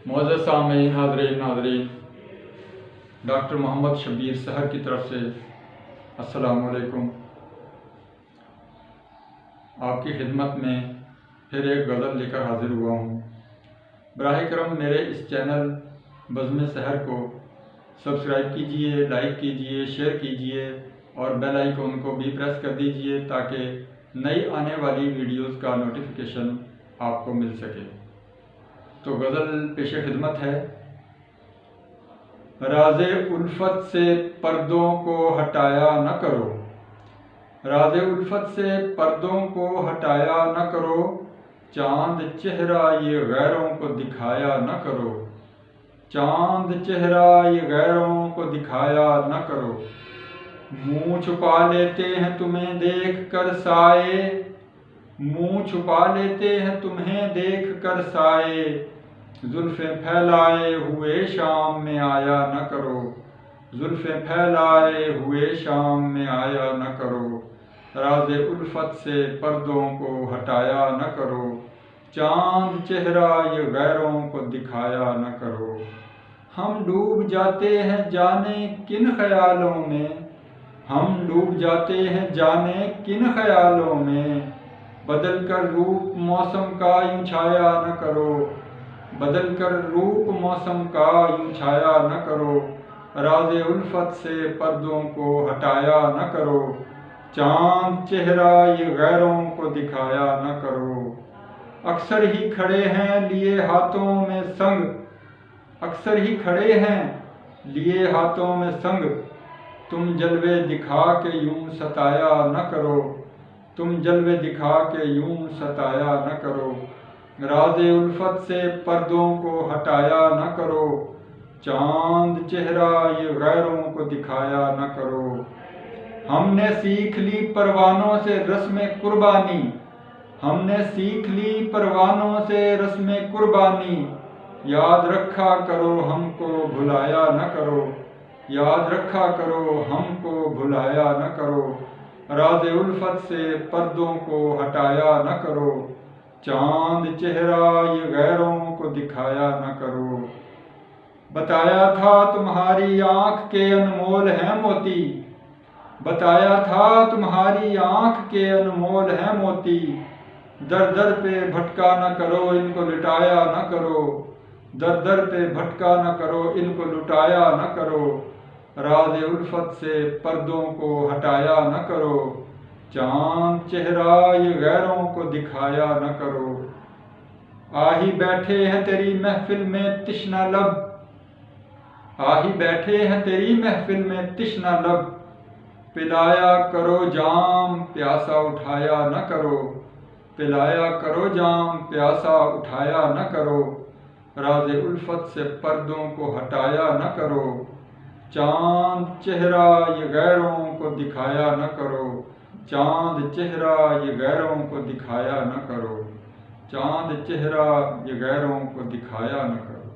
معزز سامعین، حاضرین ناظرین، ڈاکٹر محمد شبیر سحر کی طرف سے السلام علیکم۔ آپ کی خدمت میں پھر ایک غزل لے کر حاضر ہوا ہوں۔ براہ کرم میرے اس چینل بزم سحر کو سبسکرائب کیجئے، لائک کیجئے، شیئر کیجئے اور بیل آئیکن کو بھی پریس کر دیجئے تاکہ نئی آنے والی ویڈیوز کا نوٹیفیکیشن آپ کو مل سکے۔ تو غزل پیش خدمت ہے۔ راز الفت سے پردوں کو ہٹایا نہ کرو، راز الفت سے پردوں کو ہٹایا نہ کرو، چاند چہرہ یہ غیروں کو دکھایا نہ کرو، چاند چہرہ یہ غیروں کو دکھایا نہ کرو۔ منہ چھپا لیتے ہیں تمہیں دیکھ کر سائے، منہ چھپا لیتے ہیں تمہیں دیکھ کر سائے، زلفیں پھیلائے ہوئے شام میں آیا نہ کرو، زلفیں پھیلائے ہوئے شام میں آیا نہ کرو۔ راز الفت سے پردوں کو ہٹایا نہ کرو، چاند چہرہ یہ غیروں کو دکھایا نہ کرو۔ ہم ڈوب جاتے ہیں جانے کن خیالوں میں، ہم ڈوب جاتے ہیں جانے کن خیالوں میں، بدل کر روپ موسم کا یوں چھایا نہ کرو، بدل کر روپ موسم کا یوں چھایا نہ کرو۔ راز الفت سے پردوں کو ہٹایا نہ کرو، چاند چہرہ یہ غیروں کو دکھایا نہ کرو۔ اکثر ہی کھڑے ہیں لیے ہاتھوں میں سنگ، اکثر ہی کھڑے ہیں لیے ہاتھوں میں سنگ، تم جلوے دکھا کے یوں ستایا نہ کرو، تم جلوے دکھا کے یوں ستایا نہ کرو۔ راز الفت سے پردوں کو ہٹایا نہ کرو، چاند چہرہ یہ غیروں کو دکھایا نہ کرو۔ ہم نے سیکھ لی پروانوں سے رسم قربانی، ہم نے سیکھ لی پروانوں سے رسم قربانی، یاد رکھا کرو ہم کو بھلایا نہ کرو، یاد رکھا کرو ہم کو بھلایا نہ کرو۔ راز الفت سے پردوں کو ہٹایا نہ کرو، چاند چہرہ یہ غیروں کو دکھایا نہ کرو۔ بتایا تھا تمہاری آنکھ کے انمول ہیں موتی، بتایا تھا تمہاری آنکھ کے انمول ہیں موتی، در در پہ بھٹکا نہ کرو ان کو لٹایا نہ کرو، در در پہ بھٹکا نہ کرو ان کو لٹایا نہ کرو۔ راز الفت سے پردوں کو ہٹایا نہ کرو، چاند چہرہ یہ غیروں کو دکھایا نہ کرو۔ آہی بیٹھے ہیں تیری محفل میں تشنہ لب، آہی بیٹھے ہیں تیری محفل میں تشنہ لب، پلایا کرو جام پیاسا اٹھایا نہ کرو، پلایا کرو جام پیاسا اٹھایا نہ کرو۔ راز الفت سے پردوں کو ہٹایا نہ کرو، چاند چہرہ یہ غیروں کو دکھایا نہ کرو، چاند چہرہ یہ غیروں کو دکھایا نہ کرو، چاند چہرہ یہ غیروں کو دکھایا نہ کرو۔